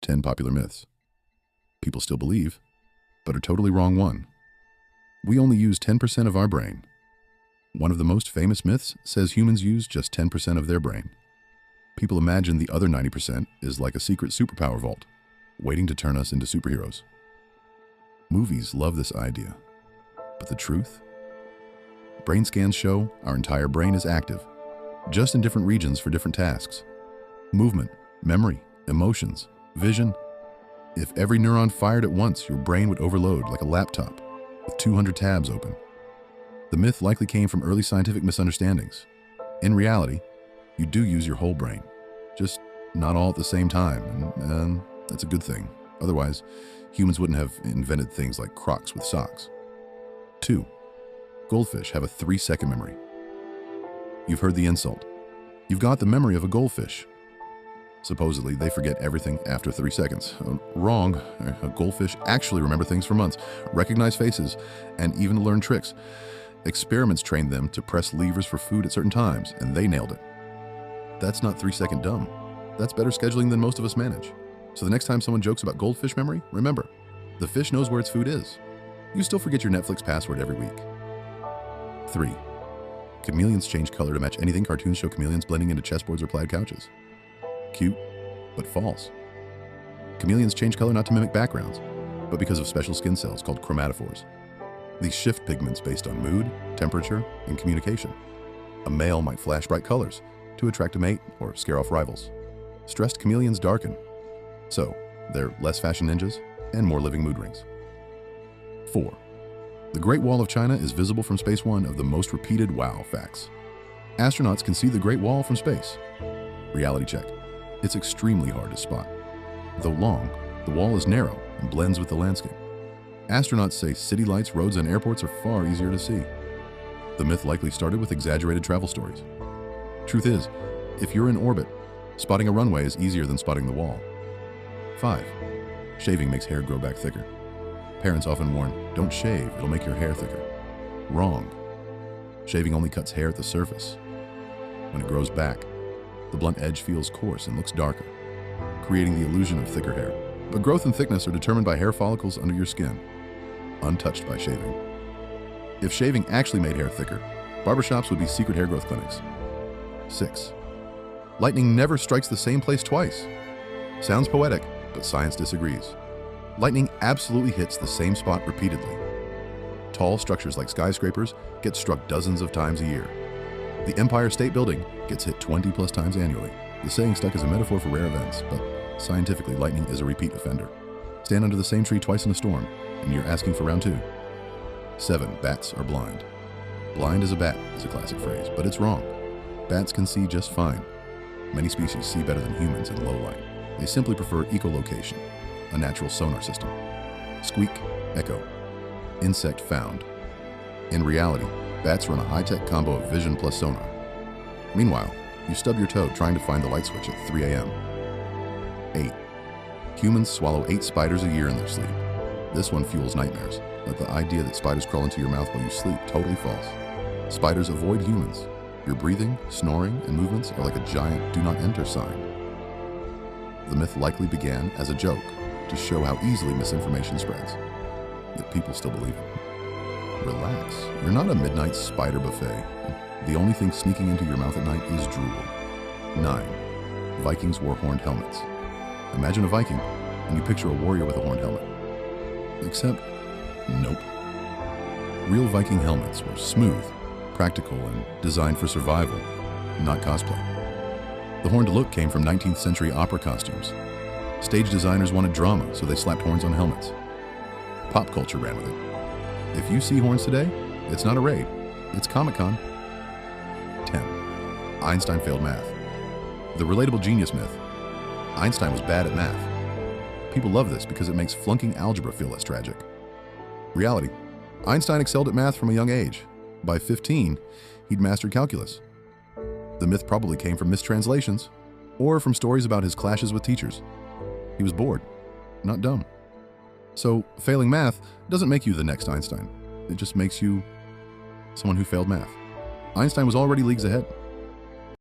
10 popular myths. People still believe, but are totally wrong one. We only use 10% of our brain. One of the most famous myths says humans use just 10% of their brain. People imagine the other 90% is like a secret superpower vault, waiting to turn us into superheroes. Movies love this idea, but the truth? Brain scans show our entire brain is active, just in different regions for different tasks. Movement, memory, emotions, vision. If every neuron fired at once, your brain would overload like a laptop with 200 tabs open. The myth likely came from early scientific misunderstandings. In reality, you do use your whole brain, just not all at the same time, and that's a good thing. Otherwise, humans wouldn't have invented things like Crocs with socks. 2. Goldfish have a 3-second memory. You've heard the insult. You've got the memory of a goldfish. Supposedly, they forget everything after 3 seconds. Wrong. A goldfish actually remember things for months, recognize faces, and even learn tricks. Experiments trained them to press levers for food at certain times, and they nailed it. That's not 3-second dumb. That's better scheduling than most of us manage. So the next time someone jokes about goldfish memory, remember, the fish knows where its food is. You still forget your Netflix password every week. 3. Chameleons change color to match anything. Cartoons show chameleons blending into chessboards or plaid couches. Cute, but false. Chameleons change color not to mimic backgrounds, but because of special skin cells called chromatophores. These shift pigments based on mood, temperature, and communication. A male might flash bright colors to attract a mate or scare off rivals. Stressed chameleons darken, so they're less fashion ninjas and more living mood rings. 4. The Great Wall of China is visible from space. One of the most repeated wow facts. Astronauts can see the Great Wall from space. Reality check. It's extremely hard to spot. Though long, the wall is narrow and blends with the landscape. Astronauts say city lights, roads, and airports are far easier to see. The myth likely started with exaggerated travel stories. Truth is, if you're in orbit, spotting a runway is easier than spotting the wall. 5. Shaving makes hair grow back thicker. Parents often warn, don't shave, it'll make your hair thicker. Wrong. Shaving only cuts hair at the surface. When it grows back, the blunt edge feels coarse and looks darker, creating the illusion of thicker hair. But growth and thickness are determined by hair follicles under your skin, untouched by shaving. If shaving actually made hair thicker, barbershops would be secret hair growth clinics. 6. Lightning never strikes the same place twice. Sounds poetic, but science disagrees. Lightning absolutely hits the same spot repeatedly. Tall structures like skyscrapers get struck dozens of times a year. The Empire State Building gets hit 20+ times annually. The saying stuck as a metaphor for rare events, but scientifically, lightning is a repeat offender. Stand under the same tree twice in a storm, and you're asking for round 2. 7. Bats are blind. Blind as a bat is a classic phrase, but it's wrong. Bats can see just fine. Many species see better than humans in low light. They simply prefer echolocation, a natural sonar system. Squeak, echo. Insect found. In reality, bats run a high-tech combo of vision plus sonar. Meanwhile, you stub your toe trying to find the light switch at 3 a.m. 8. Humans swallow 8 spiders a year in their sleep. This one fuels nightmares, but the idea that spiders crawl into your mouth while you sleep, totally false. Spiders avoid humans. Your breathing, snoring, and movements are like a giant do not enter sign. The myth likely began as a joke to show how easily misinformation spreads, yet people still believe it. Relax, you're not a midnight spider buffet. The only thing sneaking into your mouth at night is drool. 9. Vikings wore horned helmets. Imagine a Viking, and you picture a warrior with a horned helmet. Except, nope. Real Viking helmets were smooth, practical, and designed for survival, not cosplay. The horned look came from 19th century opera costumes. Stage designers wanted drama, so they slapped horns on helmets. Pop culture ran with it. If you see horns today, it's not a raid, it's Comic-Con. 10. Einstein failed math. The relatable genius myth. Einstein was bad at math. People love this because it makes flunking algebra feel less tragic. Reality. Einstein excelled at math from a young age. By 15, he'd mastered calculus. The myth probably came from mistranslations or from stories about his clashes with teachers. He was bored, not dumb. So failing math doesn't make you the next Einstein. It just makes you someone who failed math. Einstein was already leagues ahead.